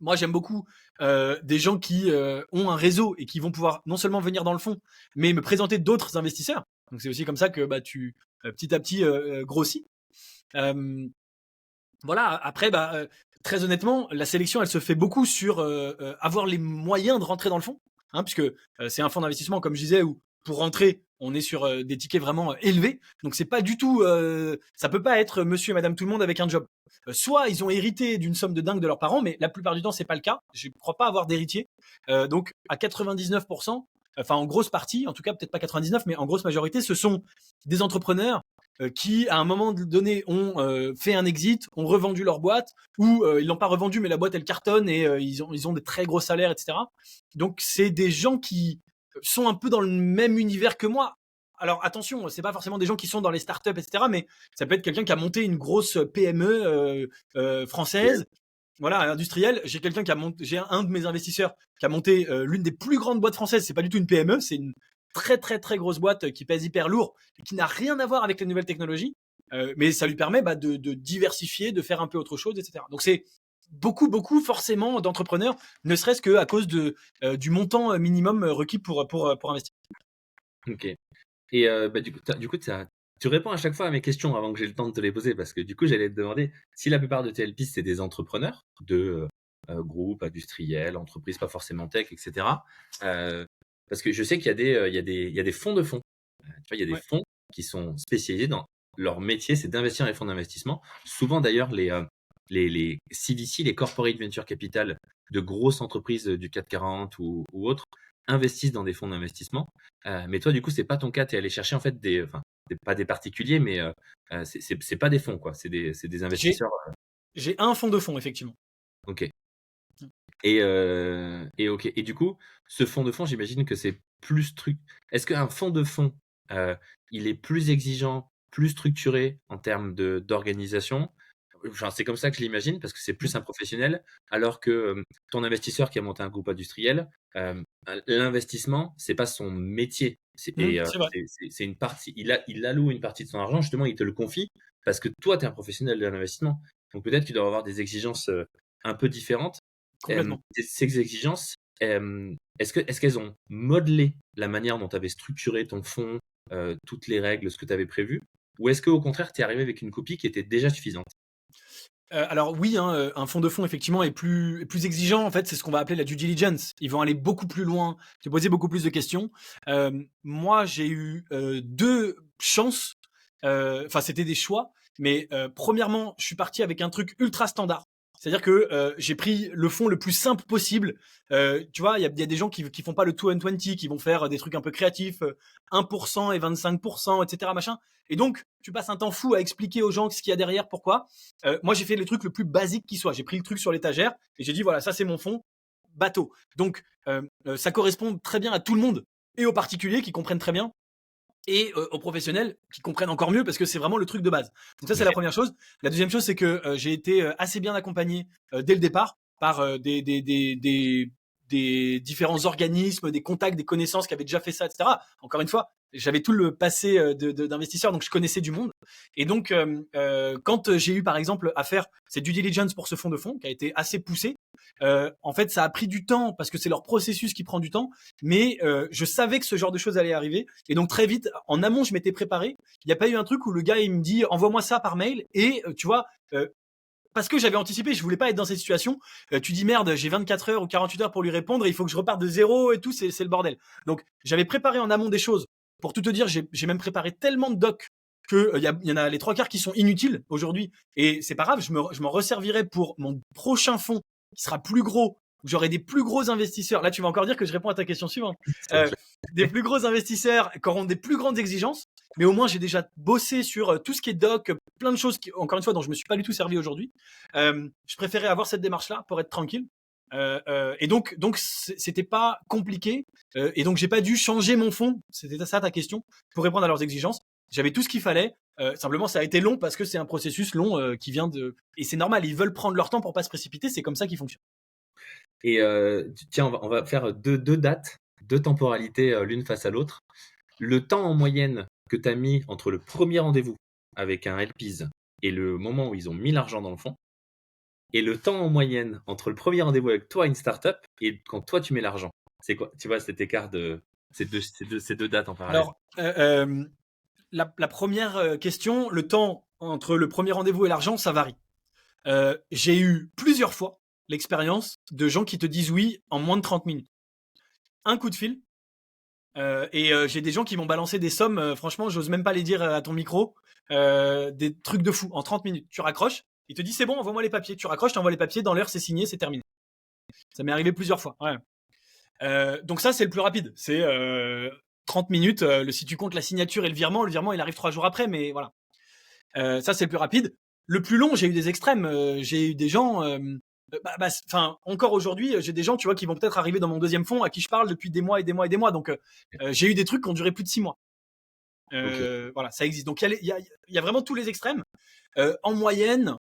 Moi j'aime beaucoup des gens qui ont un réseau et qui vont pouvoir non seulement venir dans le fond mais me présenter d'autres investisseurs. Donc c'est aussi comme ça que bah tu petit à petit grossis. Voilà, après bah très honnêtement la sélection elle se fait beaucoup sur avoir les moyens de rentrer dans le fond, hein, puisque c'est un fonds d'investissement comme je disais où pour rentrer on est sur des tickets vraiment élevés, donc c'est pas du tout ça peut pas être monsieur et madame tout le monde avec un job. Soit ils ont hérité d'une somme de dingue de leurs parents, mais la plupart du temps c'est pas le cas. Je crois pas avoir d'héritier. Donc à 99%, enfin en grosse partie, en tout cas peut-être pas 99, mais en grosse majorité, ce sont des entrepreneurs qui à un moment donné ont fait un exit, ont revendu leur boîte, ou ils l'ont pas revendu mais la boîte elle cartonne et ils ont des très gros salaires, etc. Donc c'est des gens qui sont un peu dans le même univers que moi. Alors attention, c'est pas forcément des gens qui sont dans les startups, etc. Mais ça peut être quelqu'un qui a monté une grosse PME française, voilà, industrielle. J'ai quelqu'un qui a monté, j'ai un de mes investisseurs qui a monté l'une des plus grandes boîtes françaises. C'est pas du tout une PME, c'est une très très très grosse boîte qui pèse hyper lourd et qui n'a rien à voir avec les nouvelles technologies. Mais ça lui permet bah, de diversifier, de faire un peu autre chose, etc. Donc c'est beaucoup forcément d'entrepreneurs, ne serait-ce que à cause du montant minimum requis pour investir. Ok. Et bah, du coup, tu réponds à chaque fois à mes questions avant que j'ai le temps de te les poser, parce que du coup, j'allais te demander si la plupart de tes LP, c'est des entrepreneurs de groupes industriels, entreprises, pas forcément tech, etc. Parce que je sais qu'il y a il y a des fonds de fonds. Tu vois, il y a des Ouais. fonds qui sont spécialisés dans leur métier, c'est d'investir dans les fonds d'investissement. Souvent, d'ailleurs, les CVC, les Corporate Venture Capital de grosses entreprises du CAC 40 ou autres, investissent dans des fonds d'investissement. Mais toi, du coup, c'est pas ton cas. Tu es allé chercher en fait enfin, c'est pas des particuliers, mais c'est pas des fonds, quoi. C'est des J'ai investisseurs. j'ai un fonds de fonds, effectivement. Ok. Et ok. Et du coup, ce fonds de fonds, j'imagine que c'est plus Est-ce qu'un fonds de fonds, il est plus exigeant, plus structuré en termes d'organisation? enfin, c'est comme ça que je l'imagine parce que c'est plus un professionnel, alors que ton investisseur qui a monté un groupe industriel, l'investissement, c'est pas son métier. C'est vrai. C'est une partie. Il alloue une partie de son argent, justement, il te le confie parce que toi, tu es un professionnel de l'investissement. Donc peut-être qu'il doit avoir des exigences un peu différentes. Complètement. Ces exigences, est-ce qu'elles ont modelé la manière dont tu avais structuré ton fonds, toutes les règles, ce que tu avais prévu? Ou est-ce qu'au contraire, tu es arrivé avec une copie qui était déjà suffisante? Alors oui, hein, un fonds de fonds effectivement est plus exigeant. En fait, c'est ce qu'on va appeler la due diligence. Ils vont aller beaucoup plus loin, te poser beaucoup plus de questions. Moi, j'ai eu 2 chances. Enfin, c'était des choix, mais premièrement, je suis parti avec un truc ultra standard. C'est-à-dire que j'ai pris le fonds le plus simple possible. Tu vois, il y a des gens qui font pas le 2 and 20, qui vont faire des trucs un peu créatifs, 1% et 25%, etc. machin. Et donc, tu passes un temps fou à expliquer aux gens ce qu'il y a derrière, pourquoi. Moi, j'ai fait le truc le plus basique qui soit. J'ai pris le truc sur l'étagère et j'ai dit voilà, ça c'est mon fonds, bateau. Donc, ça correspond très bien à tout le monde et aux particuliers qui comprennent très bien et aux professionnels qui comprennent encore mieux parce que c'est vraiment le truc de base. Donc ça, c'est la OK. première chose. La deuxième chose, c'est que j'ai été assez bien accompagné dès le départ par des différents organismes, des contacts, des connaissances qui avaient déjà fait ça, etc. Encore une fois, j'avais tout le passé d'investisseur, donc je connaissais du monde. Et donc, quand j'ai eu par exemple à faire cette due diligence pour ce fonds de fonds, qui a été assez poussé, en fait, ça a pris du temps parce que c'est leur processus qui prend du temps, mais je savais que ce genre de choses allait arriver. Et donc très vite, en amont, je m'étais préparé. Il n'y a pas eu un truc où le gars il me dit envoie-moi ça par mail et tu vois. Parce que j'avais anticipé, je voulais pas être dans cette situation. Tu dis merde, j'ai 24 heures ou 48 heures pour lui répondre, et il faut que je reparte de zéro et tout, c'est le bordel. Donc j'avais préparé en amont des choses. Pour tout te dire, j'ai même préparé tellement de docs que y en a les 3 quarts qui sont inutiles aujourd'hui. Et c'est pas grave, je m'en resservirai pour mon prochain fonds qui sera plus gros, où j'aurai des plus gros investisseurs. Là, tu vas encore dire que je réponds à ta question suivante. C'est clair. Des plus gros investisseurs qui auront des plus grandes exigences, mais au moins j'ai déjà bossé sur tout ce qui est doc, plein de choses encore une fois dont je me suis pas du tout servi aujourd'hui. Je préférais avoir cette démarche là pour être tranquille. Et donc c'était pas compliqué, et donc j'ai pas dû changer mon fonds. C'était ça ta question, pour répondre à leurs exigences. J'avais tout ce qu'il fallait. Simplement ça a été long parce que c'est un processus long qui vient de, et c'est normal, ils veulent prendre leur temps pour pas se précipiter, c'est comme ça qu'ils fonctionnent. Et tiens, on va faire deux dates, deux temporalités l'une face à l'autre. Le temps en moyenne que tu as mis entre le premier rendez-vous avec un LPs et le moment où ils ont mis l'argent dans le fond, et le temps en moyenne entre le premier rendez-vous avec toi et une startup et quand toi tu mets l'argent. C'est quoi? Tu vois cet écart de ces deux dates en parallèle? Alors, la première question, le temps entre le premier rendez-vous et l'argent, ça varie. J'ai eu plusieurs fois l'expérience de gens qui te disent oui en moins de 30 minutes. Un coup de fil, et j'ai des gens qui m'ont balancé des sommes, franchement, j'ose même pas les dire à ton micro, des trucs de fou. En 30 minutes, tu raccroches, il te dit c'est bon, envoie-moi les papiers. Tu raccroches, t'envoies les papiers, dans l'heure, c'est signé, c'est terminé. Ça m'est arrivé plusieurs fois. Ouais. Donc ça, c'est le plus rapide. C'est 30 minutes. Si tu comptes la signature et le virement, il arrive 3 jours après, mais voilà. Ça, c'est le plus rapide. Le plus long, j'ai eu des extrêmes. J'ai eu des gens. Encore aujourd'hui, j'ai des gens, tu vois, qui vont peut-être arriver dans mon deuxième fonds à qui je parle depuis des mois et des mois et des mois. Donc, j'ai eu des trucs qui ont duré plus de 6 mois. Ok. Voilà, ça existe. Donc, il y a vraiment tous les extrêmes. En moyenne,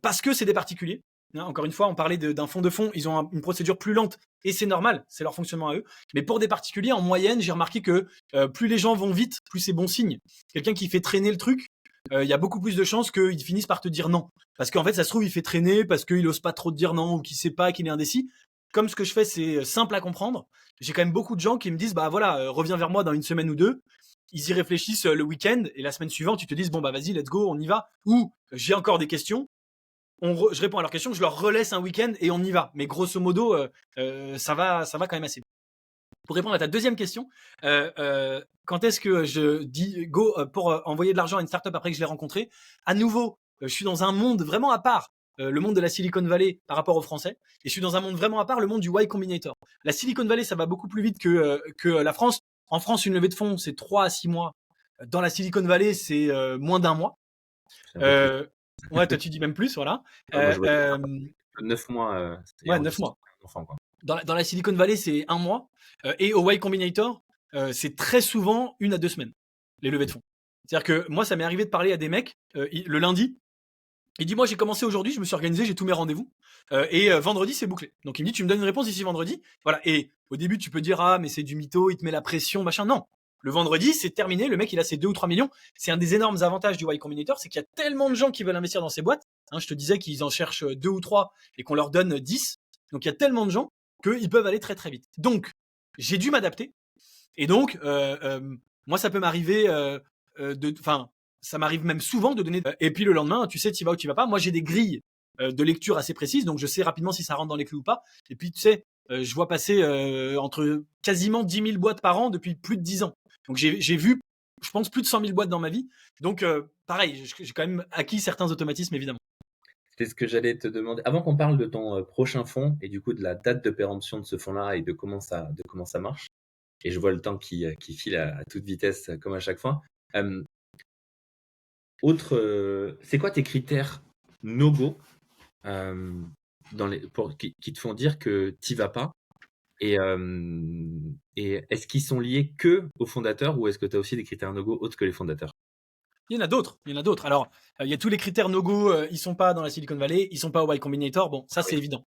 parce que c'est des particuliers. Hein, encore une fois, on parlait d'un fonds de fonds, ils ont une procédure plus lente et c'est normal, c'est leur fonctionnement à eux. Mais pour des particuliers, en moyenne, j'ai remarqué que plus les gens vont vite, plus c'est bon signe. Quelqu'un qui fait traîner le truc, il y a beaucoup plus de chances qu'ils finissent par te dire non. Parce qu'en fait, ça se trouve, il fait traîner parce qu'il ose pas trop te dire non ou qu'il sait pas, qu'il est indécis. Comme ce que je fais, c'est simple à comprendre. J'ai quand même beaucoup de gens qui me disent, bah voilà, reviens vers moi dans une semaine ou deux. Ils y réfléchissent le week-end et la semaine suivante, ils te disent, bon bah vas-y, let's go, on y va. Ou j'ai encore des questions. Je réponds à leurs questions, je leur relaisse un week-end et on y va. Mais grosso modo, ça va quand même assez. Pour répondre à ta deuxième question, quand est-ce que je dis go pour envoyer de l'argent à une startup après que je l'ai rencontrée? À nouveau, je suis dans un monde vraiment à part, le monde de la Silicon Valley par rapport aux Français, et je suis dans un monde vraiment à part, le monde du Y Combinator. La Silicon Valley, ça va beaucoup plus vite que la France. En France, une levée de fonds, c'est 3 à 6 mois. Dans la Silicon Valley, c'est moins d'un mois. C'est un peu plus. Euh, ouais, toi tu dis même plus, voilà. Moi, je Euh, vois euh, 9 mois et ouais, en 9 justice, mois. un enfant, quoi. Dans la Silicon Valley, c'est un mois. Et au Y Combinator, c'est très souvent 1 à 2 semaines, les levées de fonds. C'est-à-dire que moi, ça m'est arrivé de parler à des mecs le lundi. Il dit, moi, j'ai commencé aujourd'hui, je me suis organisé, j'ai tous mes rendez-vous. Et vendredi, c'est bouclé. Donc, il me dit, tu me donnes une réponse d'ici vendredi. Voilà. Et au début, tu peux dire, ah, mais c'est du mytho, il te met la pression, machin. Non. Le vendredi, c'est terminé. Le mec, il a ses 2 ou 3 millions. C'est un des énormes avantages du Y Combinator, c'est qu'il y a tellement de gens qui veulent investir dans ces boîtes. Hein, je te disais qu'ils en cherchent 2 ou 3 et qu'on leur donne 10. Donc, il y a tellement de gens qu'ils peuvent aller très, très vite. Donc, j'ai dû m'adapter. Et donc, moi, ça peut m'arriver enfin, ça m'arrive même souvent de donner. Et puis le lendemain, tu sais, tu vas ou tu vas pas. Moi, j'ai des grilles de lecture assez précises, donc je sais rapidement si ça rentre dans les clous ou pas. Et puis, tu sais, je vois passer entre quasiment 10 000 boîtes par an depuis plus de 10 ans. Donc, j'ai vu, je pense, plus de 100 000 boîtes dans ma vie. Donc, pareil, j'ai quand même acquis certains automatismes, évidemment. C'est ce que j'allais te demander. Avant qu'on parle de ton prochain fonds et du coup de la date de péremption de ce fonds-là et de comment ça marche, et je vois le temps qui file à toute vitesse comme à chaque fois. C'est quoi tes critères no-go qui te font dire que tu vas pas et est-ce qu'ils sont liés que aux fondateurs ou est-ce que tu as aussi des critères no-go autres que les fondateurs? Il y en a d'autres. Alors, il y a tous les critères no-go, ils sont pas dans la Silicon Valley, ils sont pas au Y Combinator. Bon, ça, c'est évident.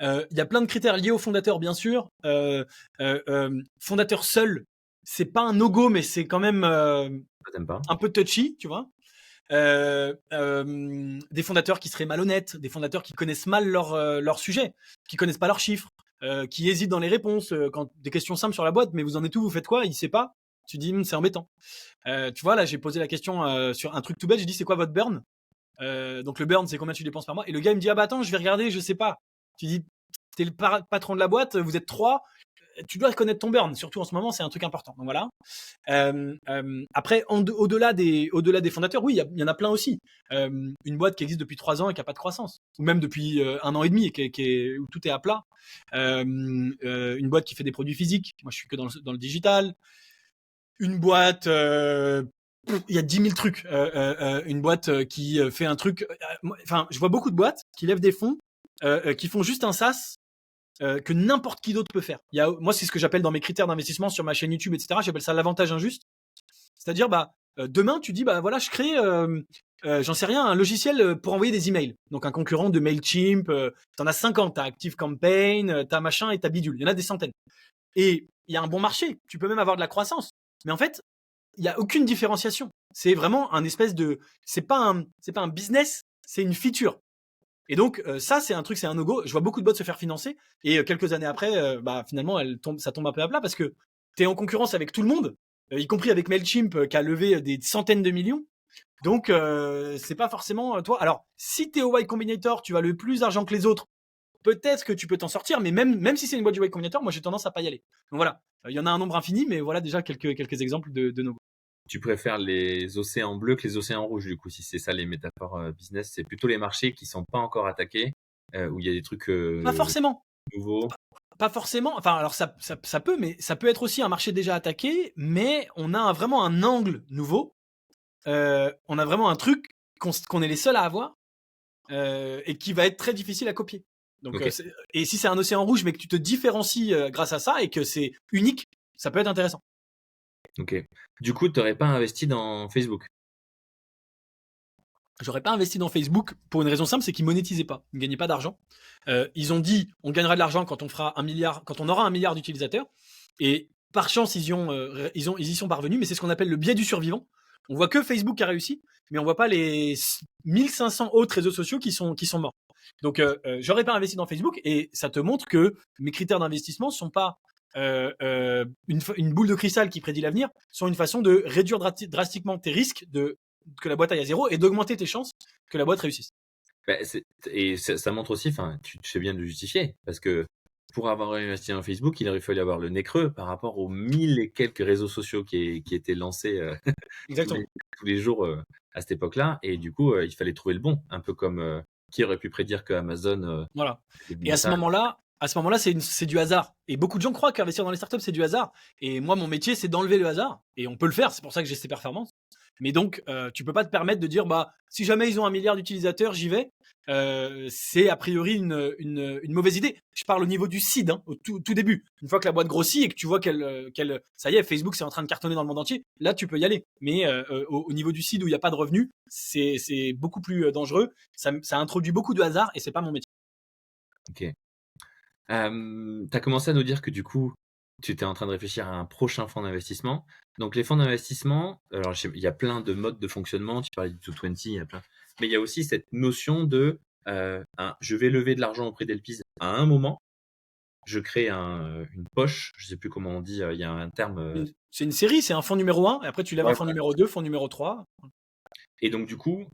Il y a plein de critères liés aux fondateurs, bien sûr. Fondateur seul, c'est pas un no-go, mais c'est quand même T'aimes pas? un peu touchy, tu vois. Des fondateurs qui seraient malhonnêtes, des fondateurs qui connaissent mal leur sujet, qui connaissent pas leurs chiffres, qui hésitent dans les réponses quand des questions simples sur la boîte, mais vous en êtes où, vous faites quoi, il sait pas. Tu dis, c'est embêtant. Tu vois, là, j'ai posé la question sur un truc tout bête. J'ai dit, c'est quoi votre burn? Donc, le burn, c'est combien tu dépenses par mois? Et le gars, il me dit, ah bah attends, je vais regarder, je sais pas. Tu dis, t'es le patron de la boîte, vous êtes 3, tu dois connaître ton burn. Surtout en ce moment, c'est un truc important. Donc, voilà. Après, au-delà des fondateurs, oui, il y en a plein aussi. Une boîte qui existe depuis 3 ans et qui n'a pas de croissance. Ou même depuis 1 an et demi et où tout est à plat. Une boîte qui fait des produits physiques. Moi, je suis que dans le digital. Une boîte, il y a 10 000 trucs. Une boîte qui fait un truc. Enfin, je vois beaucoup de boîtes qui lèvent des fonds, qui font juste un SaaS que n'importe qui d'autre peut faire. Moi, c'est ce que j'appelle dans mes critères d'investissement sur ma chaîne YouTube, etc. J'appelle ça l'avantage injuste. C'est-à-dire, demain, tu dis, voilà, je crée, j'en sais rien, un logiciel pour envoyer des emails. Donc, un concurrent de Mailchimp. T'en as 50. T'as ActiveCampaign, t'as machin et t'as bidule. Il y en a des centaines. Et il y a un bon marché. Tu peux même avoir de la croissance. Mais en fait, il n'y a aucune différenciation. C'est vraiment un espèce de. C'est pas un business, c'est une feature. Et donc, ça, c'est un truc, c'est un no-go. Je vois beaucoup de boîtes se faire financer. Et quelques années après, finalement, ça tombe un peu à plat parce que tu es en concurrence avec tout le monde, y compris avec Mailchimp qui a levé des centaines de millions. Donc, c'est pas forcément toi. Alors, si tu es au Y Combinator, tu as le plus d'argent que les autres. Peut-être que tu peux t'en sortir, mais même si c'est une boîte du Y Combinator, moi j'ai tendance à pas y aller. Donc voilà, il y en a un nombre infini, mais voilà déjà quelques exemples de no-go. Tu préfères les océans bleus que les océans rouges, du coup, si c'est ça les métaphores business, c'est plutôt les marchés qui sont pas encore attaqués, où il y a des trucs Pas forcément. nouveaux. Pas forcément. Enfin, alors ça peut, mais ça peut être aussi un marché déjà attaqué, mais on a vraiment un angle nouveau. On a vraiment un truc qu'on est les seuls à avoir et qui va être très difficile à copier. Donc, Ok. et si c'est un océan rouge, mais que tu te différencies grâce à ça et que c'est unique, ça peut être intéressant. Ok. Du coup, tu n'aurais pas investi dans Facebook? J'aurais pas investi dans Facebook pour une raison simple, c'est qu'ils monétisaient pas, ils ne gagnaient pas d'argent. Ils ont dit, on gagnera de l'argent quand on fera 1 milliard, quand on aura 1 milliard d'utilisateurs. Et par chance, ils y sont parvenus, mais c'est ce qu'on appelle le biais du survivant. On voit que Facebook a réussi, mais on voit pas les 1500 autres réseaux sociaux qui sont morts. Donc, j'aurais pas investi dans Facebook, et ça te montre que mes critères d'investissement sont pas une boule de cristal qui prédit l'avenir, sont une façon de réduire drastiquement tes risques, que la boîte aille à zéro, et d'augmenter tes chances que la boîte réussisse. Et ça montre aussi, enfin, tu fais bien de le justifier, parce que pour avoir investi dans Facebook, il aurait fallu avoir le nez creux par rapport aux 1000 et quelques réseaux sociaux qui étaient lancés Exactement. tous les jours à cette époque-là. Et du coup, il fallait trouver le bon, un peu comme qui aurait pu prédire que Amazon Voilà. était Et à ce moment-là, c'est du hasard. Et beaucoup de gens croient qu'investir dans les startups, c'est du hasard. Et moi, mon métier, c'est d'enlever le hasard. Et on peut le faire. C'est pour ça que j'ai ces performances. Mais donc, tu peux pas te permettre de dire, bah, si jamais ils ont 1 milliard d'utilisateurs, j'y vais. C'est a priori une mauvaise idée. Je parle au niveau du seed, hein, au tout début. Une fois que la boîte grossit et que tu vois ça y est, Facebook c'est en train de cartonner dans le monde entier, là tu peux y aller. Mais au niveau du seed où il n'y a pas de revenus, c'est beaucoup plus dangereux. Ça introduit beaucoup de hasard et c'est pas mon métier. Ok. Tu as commencé à nous dire que du coup, tu étais en train de réfléchir à un prochain fonds d'investissement. Donc les fonds d'investissement, alors il y a plein de modes de fonctionnement, tu parlais du 220, il y a plein. Mais il y a aussi cette notion de je vais lever de l'argent auprès d'LPs à un moment, je crée une poche, je sais plus comment on dit, il y a un terme. C'est une série, c'est un fonds numéro 1, et après tu lèves Ouais, un fonds numéro 2, fonds numéro 3. et donc du coup,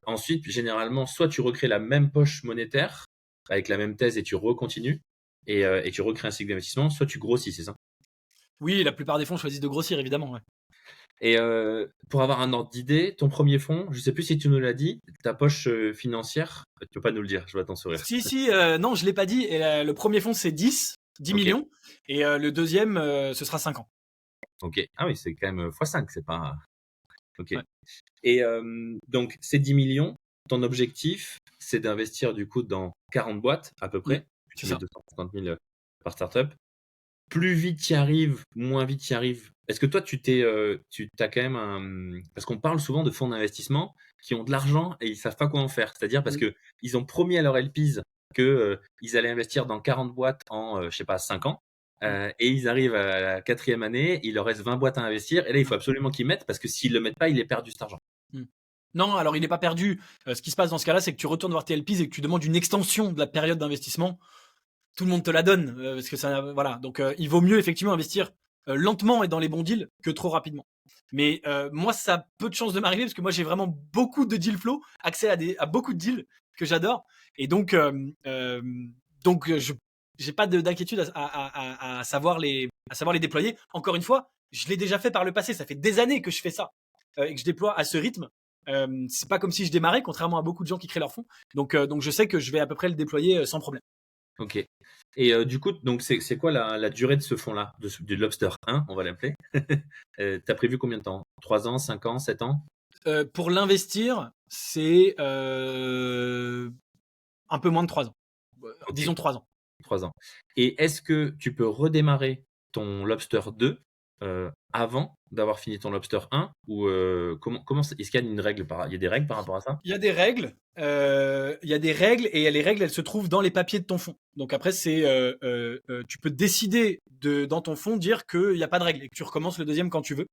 ensuite, généralement, soit tu recrées la même poche monétaire avec la même thèse et tu recontinues et tu recrées un cycle d'investissement, soit tu grossis, c'est ça? Oui, la plupart des fonds choisissent de grossir, évidemment. Ouais. Et pour avoir un ordre d'idée, ton premier fonds, je sais plus si tu nous l'as dit, ta poche financière, tu peux pas nous le dire, je vois ton sourire. Si, non, je l'ai pas dit. Et, le premier fonds, c'est 10 Ok, millions. Et le deuxième, ce sera 5 ans. ok. Ah oui, c'est quand même x5, c'est pas. Ok. Ouais. Et donc, ces 10 millions, ton objectif, c'est d'investir du coup dans 40 boîtes à peu près. Tu C'est mets ça. 250 000 par startup. Plus vite tu y arrives, moins vite tu y arrives. Est-ce que toi, tu as quand même parce qu'on parle souvent de fonds d'investissement qui ont de l'argent et ils savent pas quoi en faire. C'est-à-dire parce que ils ont promis à leurs LPs que ils allaient investir dans 40 boîtes en, je sais pas, 5 ans. Et ils arrivent à la 4e année, il leur reste 20 boîtes à investir. Et là, il faut absolument qu'ils mettent parce que s'ils le mettent pas, il est perdu cet argent. Non, alors il n'est pas perdu. Ce qui se passe dans ce cas-là, c'est que tu retournes voir tes LPs et que tu demandes une extension de la période d'investissement. Tout le monde te la donne parce que ça, voilà. Donc il vaut mieux effectivement investir lentement et dans les bons deals que trop rapidement. Mais moi, ça a peu de chances de m'arriver parce que moi, j'ai vraiment beaucoup de deal flow, accès à beaucoup de deals que j'adore. Et donc, je j'ai pas d'inquiétude à savoir les déployer. Encore une fois, je l'ai déjà fait par le passé. Ça fait des années que je fais ça et que je déploie à ce rythme. C'est pas comme si je démarrais, contrairement à beaucoup de gens qui créent leur fonds. Donc je sais que je vais à peu près le déployer sans problème. Ok. Et du coup, donc c'est quoi la durée de ce fonds-là, du Lobster 1, on va l'appeler. T'as prévu combien de temps? 3 ans, 5 ans, 7 ans? Pour l'investir, c'est un peu moins de 3 ans. Ok, Disons 3 ans. 3 ans. Et est-ce que tu peux redémarrer ton Lobster 2 avant d'avoir fini ton Lobster 1 ou comment est-ce qu'il y a une règle il y a des règles par rapport à ça? Il y a des règles. Il y a des règles et les règles, elles se trouvent dans les papiers de ton fonds. Donc après, tu peux décider dans ton fonds dire qu'il n'y a pas de règle et que tu recommences le deuxième quand tu veux.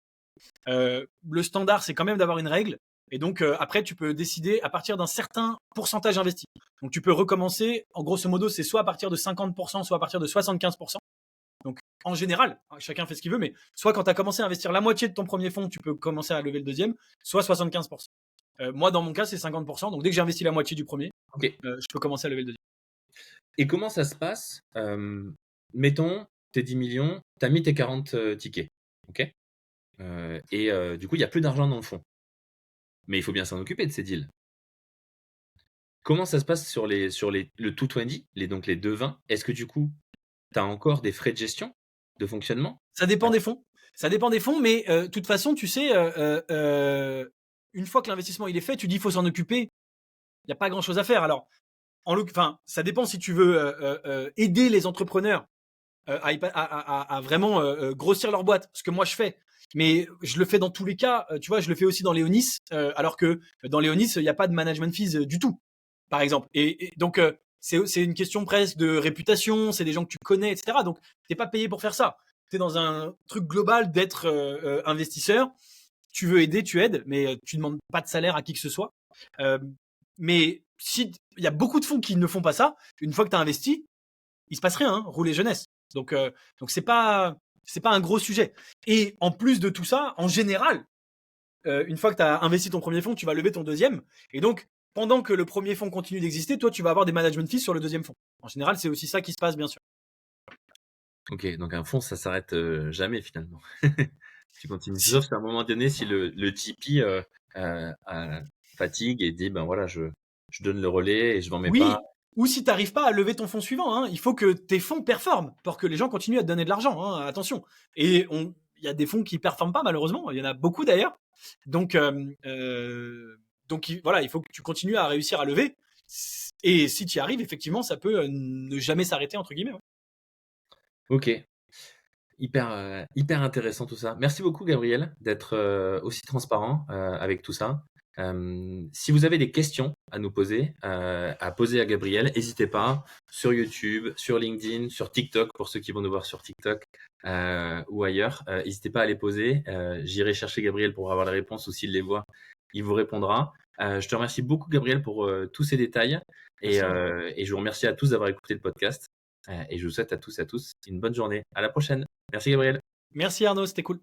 Le standard, c'est quand même d'avoir une règle. Et donc après, tu peux décider à partir d'un certain pourcentage investi. Donc tu peux recommencer. En grosso modo, c'est soit à partir de 50%, soit à partir de 75%. Donc en général, chacun fait ce qu'il veut, mais soit quand tu as commencé à investir la moitié de ton premier fonds, tu peux commencer à lever le deuxième, soit 75%. Moi, dans mon cas, c'est 50%. Donc dès que j'ai investi la moitié du premier, Ok. je peux commencer à lever le deuxième. Et comment ça se passe? Mettons, tes 10 millions, tu as mis tes 40 tickets. Ok. Et du coup, il n'y a plus d'argent dans le fonds. Mais il faut bien s'en occuper de ces deals. Comment ça se passe sur le 220, donc les 220? Est-ce que du coup, tu as encore des frais de gestion, de fonctionnement? Ça dépend des fonds. Ça dépend des fonds, mais de toute façon, tu sais, une fois que l'investissement il est fait, tu dis il faut s'en occuper. Il n'y a pas grand-chose à faire. Alors, ça dépend si tu veux aider les entrepreneurs à vraiment grossir leur boîte, ce que moi je fais. Mais je le fais dans tous les cas. Tu vois, je le fais aussi dans Léonis, alors que dans Léonis, il n'y a pas de management fees du tout, par exemple. Et donc, c'est une question presque de réputation, c'est des gens que tu connais, etc. Donc, t'es pas payé pour faire ça. Tu es dans un truc global d'être investisseur. Tu veux aider, tu aides, mais tu demandes pas de salaire à qui que ce soit. Mais si il y a beaucoup de fonds qui ne font pas ça, une fois que tu as investi, il se passe rien, hein, rouler jeunesse. Donc c'est pas un gros sujet. Et en plus de tout ça, en général, une fois que tu as investi ton premier fonds, tu vas lever ton deuxième. Et donc, pendant que le premier fonds continue d'exister, toi, tu vas avoir des management fees sur le deuxième fonds. En général, c'est aussi ça qui se passe, bien sûr. Ok, donc un fonds, ça s'arrête jamais finalement. Tu continues. Si- Sauf qu'à un moment donné, si le GP fatigue et dit, ben voilà, je donne le relais et je m'en mets pas. Oui, ou si tu n'arrives pas à lever ton fonds suivant, hein, il faut que tes fonds performent pour que les gens continuent à te donner de l'argent. Hein, attention. Et il y a des fonds qui performent pas, malheureusement. Il y en a beaucoup d'ailleurs. Donc, voilà, il faut que tu continues à réussir à lever. Et si tu y arrives, effectivement, ça peut ne jamais s'arrêter, entre guillemets. Ouais. Ok, hyper intéressant tout ça. Merci beaucoup, Gabriel, d'être aussi transparent avec tout ça. Si vous avez des questions à nous poser, à poser à Gabriel, n'hésitez pas sur YouTube, sur LinkedIn, sur TikTok, pour ceux qui vont nous voir sur TikTok ou ailleurs. N'hésitez pas à les poser. J'irai chercher Gabriel pour avoir les réponses ou s'il les voit, il vous répondra. Je te remercie beaucoup, Gabriel, pour tous ces détails Merci, Arnaud. et je vous remercie à tous d'avoir écouté le podcast et je vous souhaite à tous et à tous une bonne journée. À la prochaine. Merci, Gabriel. Merci, Arnaud, c'était cool.